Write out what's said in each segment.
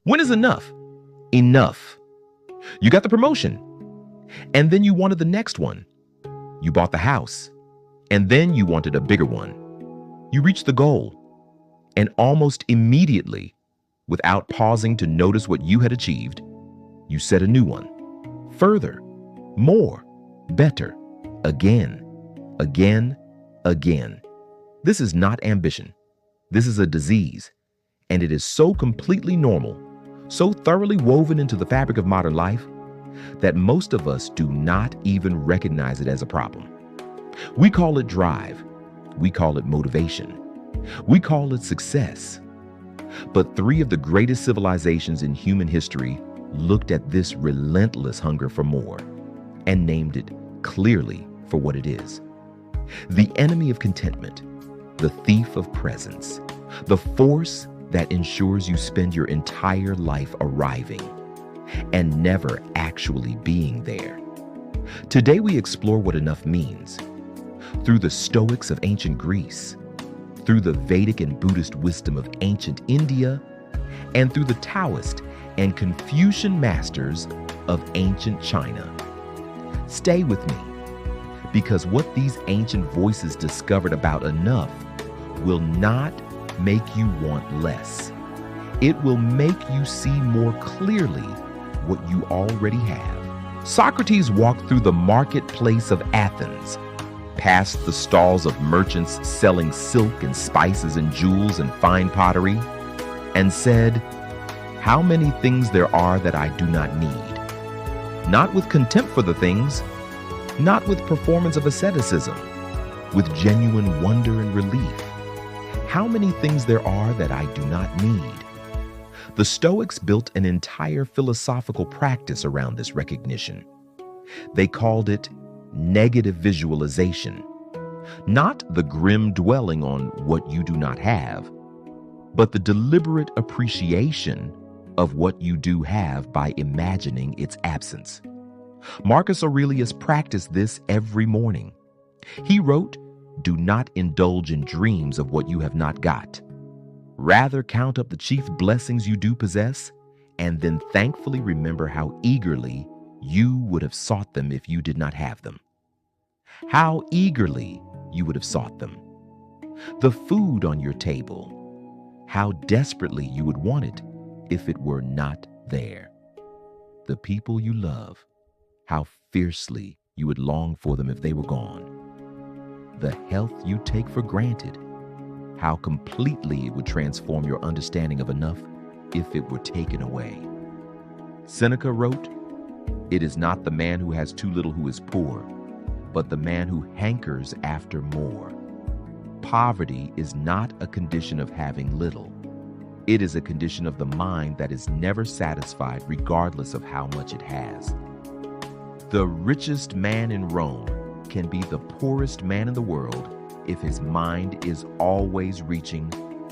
When is enough? Enough. You got the promotion, and then you wanted the next one. You bought the house, and then you wanted a bigger one. You reached the goal, and almost immediately, without pausing to notice what you had achieved, you set a new one. Further, more, better, again, again, again. This is not ambition. This is a disease, and it is so completely normal, so thoroughly woven into the fabric of modern life, that most of us do not even recognize it as a problem. We call it drive. We call it motivation. We call it success. But three of the greatest civilizations in human history looked at this relentless hunger for more and named it clearly for what it is. The enemy of contentment, the thief of presence, the force that ensures you spend your entire life arriving and never actually being there. Today we explore what enough means through the Stoics of ancient Greece, through the Vedic and Buddhist wisdom of ancient India, and through the Taoist and Confucian masters of ancient China. Stay with me, because what these ancient voices discovered about enough will not make you want less. It will make you see more clearly what you already have. Socrates walked through the marketplace of Athens, past the stalls of merchants selling silk and spices and jewels and fine pottery, and said, "How many things there are that I do not need." Not with contempt for the things, not with performance of asceticism, with genuine wonder and relief. How many things there are that I do not need. The Stoics built an entire philosophical practice around this recognition. They called it negative visualization, not the grim dwelling on what you do not have, but the deliberate appreciation of what you do have by imagining its absence. Marcus Aurelius practiced this every morning. He wrote, "Do not indulge in dreams of what you have not got. Rather count up the chief blessings you do possess, and then thankfully remember how eagerly you would have sought them if you did not have them. How eagerly you would have sought them. The food on your table, how desperately you would want it if it were not there. The people you love, how fiercely you would long for them if they were gone. The health you take for granted, how completely it would transform your understanding of enough if it were taken away." Seneca wrote, "It is not the man who has too little who is poor, but the man who hankers after more. Poverty is not a condition of having little. It is a condition of the mind that is never satisfied regardless of how much it has. The richest man in Rome can be the poorest man in the world if his mind is always reaching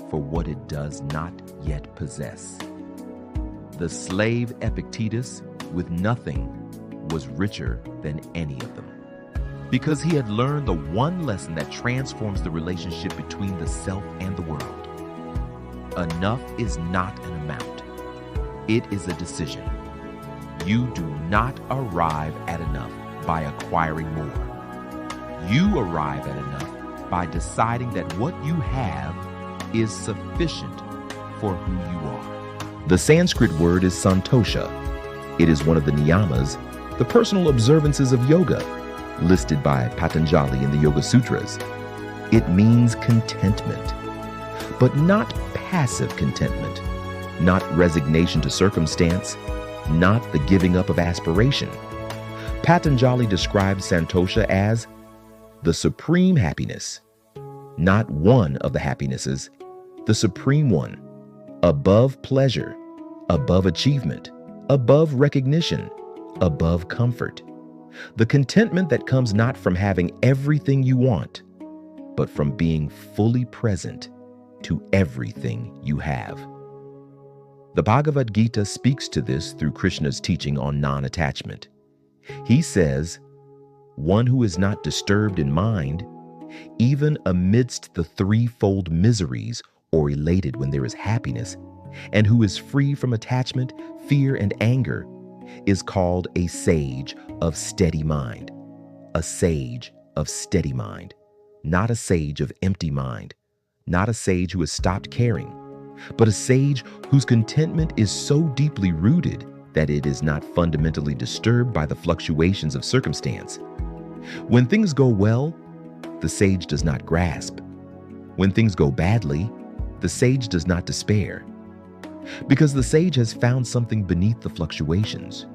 for what it does not yet possess. The slave Epictetus, with nothing, was richer than any of them, because he had learned the one lesson that transforms the relationship between the self and the world. Enough is not an amount. It is a decision. You do not arrive at enough by acquiring more. You arrive at enough by deciding that what you have is sufficient for who you are." The Sanskrit word is Santosha. It is one of the niyamas, the personal observances of yoga, listed by Patanjali in the Yoga Sutras. It means contentment, but not passive contentment, not resignation to circumstance, not the giving up of aspiration. Patanjali describes Santosha as the supreme happiness, not one of the happinesses, the supreme one, above pleasure, above achievement, above recognition, above comfort. The contentment that comes not from having everything you want, but from being fully present to everything you have. The Bhagavad Gita speaks to this through Krishna's teaching on non-attachment. He says, "One who is not disturbed in mind, even amidst the threefold miseries, or elated when there is happiness, and who is free from attachment, fear, and anger is called a sage of steady mind. A sage of steady mind, not a sage of empty mind, not a sage who has stopped caring, but a sage whose contentment is so deeply rooted that it is not fundamentally disturbed by the fluctuations of circumstance. When things go well, the sage does not grasp. When things go badly, the sage does not despair. Because the sage has found something beneath the fluctuations,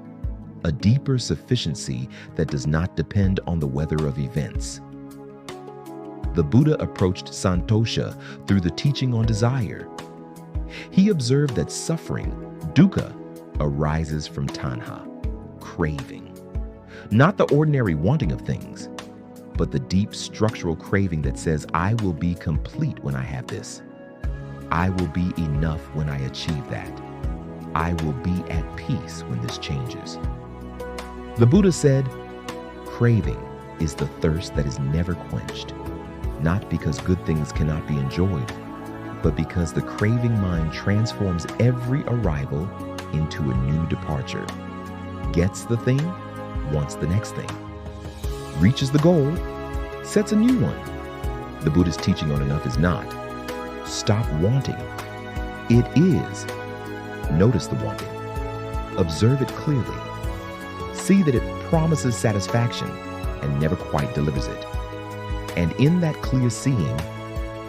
a deeper sufficiency that does not depend on the weather of events. The Buddha approached Santosha through the teaching on desire. He observed that suffering, dukkha, arises from tanha, craving. Not the ordinary wanting of things, but the deep structural craving that says, I will be complete when I have this. I will be enough when I achieve that. I will be at peace when this changes. The Buddha said, craving is the thirst that is never quenched, not because good things cannot be enjoyed, but because the craving mind transforms every arrival into a new departure, gets the thing, wants the next thing, reaches the goal, sets a new one. The Buddha's teaching on enough is not. Stop wanting. It is. Notice the wanting. Observe it clearly. See that it promises satisfaction and never quite delivers it. And in that clear seeing,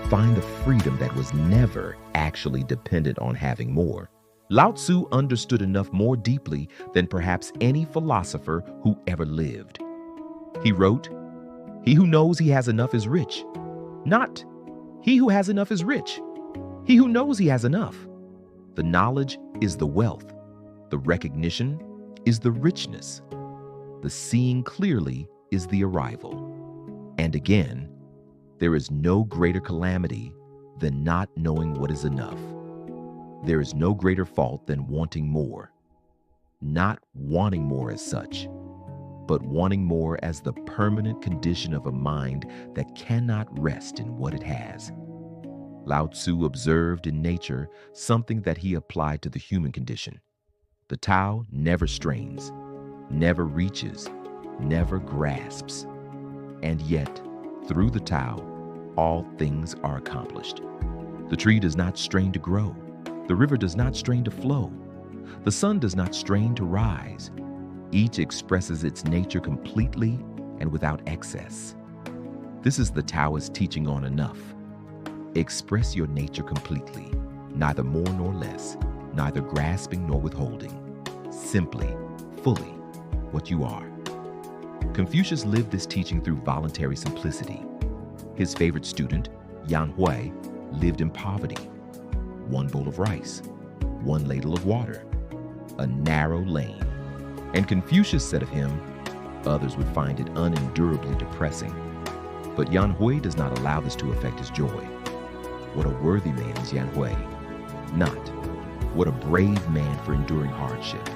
find the freedom that was never actually dependent on having more. Lao Tzu understood enough more deeply than perhaps any philosopher who ever lived. He wrote, "He who knows he has enough is rich. Not, he who has enough is rich. He who knows he has enough. The knowledge is the wealth. The recognition is the richness. The seeing clearly is the arrival." And again, there is no greater calamity than not knowing what is enough. There is no greater fault than wanting more. Not wanting more as such, but wanting more as the permanent condition of a mind that cannot rest in what it has. Lao Tzu observed in nature something that he applied to the human condition. The Tao never strains, never reaches, never grasps. And yet, through the Tao, all things are accomplished. The tree does not strain to grow. The river does not strain to flow. The sun does not strain to rise. Each expresses its nature completely and without excess. This is the Taoist teaching on enough. Express your nature completely, neither more nor less, neither grasping nor withholding. Simply, fully, what you are. Confucius lived this teaching through voluntary simplicity. His favorite student, Yan Hui, lived in poverty. One bowl of rice, one ladle of water, a narrow lane. And Confucius said of him, others would find it unendurably depressing. But Yan Hui does not allow this to affect his joy. What a worthy man is Yan Hui. Not, what a brave man for enduring hardship.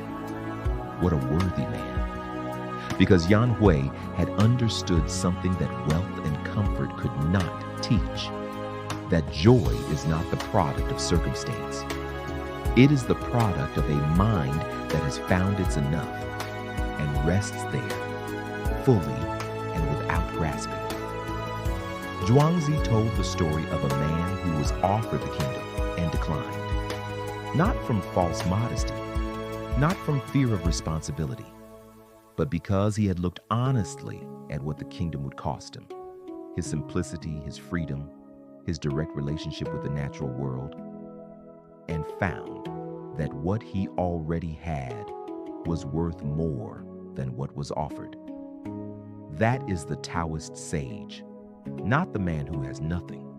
What a worthy man. Because Yan Hui had understood something that wealth and comfort could not teach. That joy is not the product of circumstance. It is the product of a mind that has found its enough and rests there, fully and without grasping. Zhuangzi told the story of a man who was offered the kingdom and declined. Not from false modesty, not from fear of responsibility, but because he had looked honestly at what the kingdom would cost him. His simplicity, his freedom, his direct relationship with the natural world, and found that what he already had was worth more than what was offered. That is the Taoist sage, not the man who has nothing,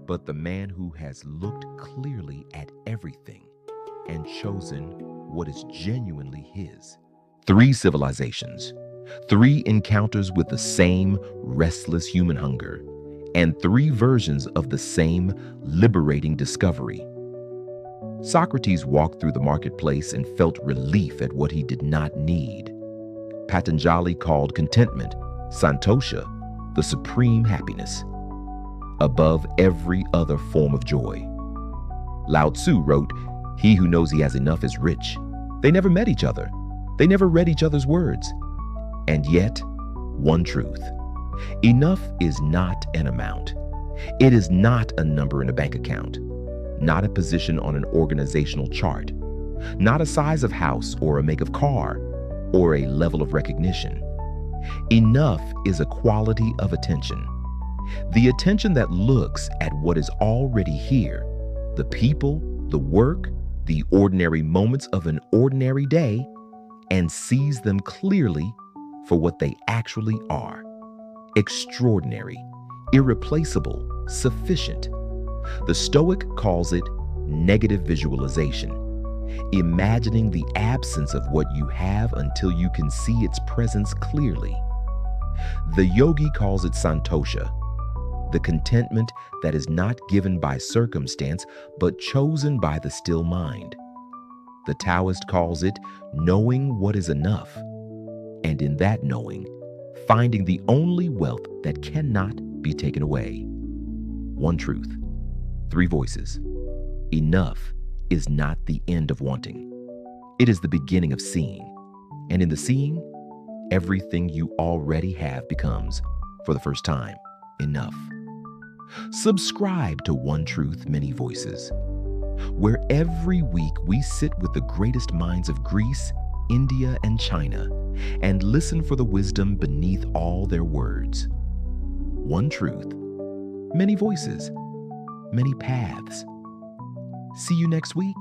but the man who has looked clearly at everything and chosen what is genuinely his. 3 civilizations, 3 encounters with the same restless human hunger, and 3 versions of the same liberating discovery. Socrates walked through the marketplace and felt relief at what he did not need. Patanjali called contentment, Santosha, the supreme happiness, above every other form of joy. Lao Tzu wrote, He who knows he has enough is rich. They never met each other. They never read each other's words. And yet, one truth. Enough is not an amount. It is not a number in a bank account, not a position on an organizational chart, not a size of house or a make of car or a level of recognition. Enough is a quality of attention. The attention that looks at what is already here, the people, the work, the ordinary moments of an ordinary day, and sees them clearly for what they actually are. Extraordinary, irreplaceable, sufficient. The Stoic calls it negative visualization, imagining the absence of what you have until you can see its presence clearly. The yogi calls it Santosha, the contentment that is not given by circumstance but chosen by the still mind. The Taoist calls it knowing what is enough, and in that knowing, finding the only wealth that cannot be taken away. One truth, three voices. Enough is not the end of wanting. It is the beginning of seeing. And in the seeing, everything you already have becomes, for the first time, enough. Subscribe to One Truth, Many Voices, where every week we sit with the greatest minds of Greece, India, and China and listen for the wisdom beneath all their words. One truth, many voices, many paths. See you next week.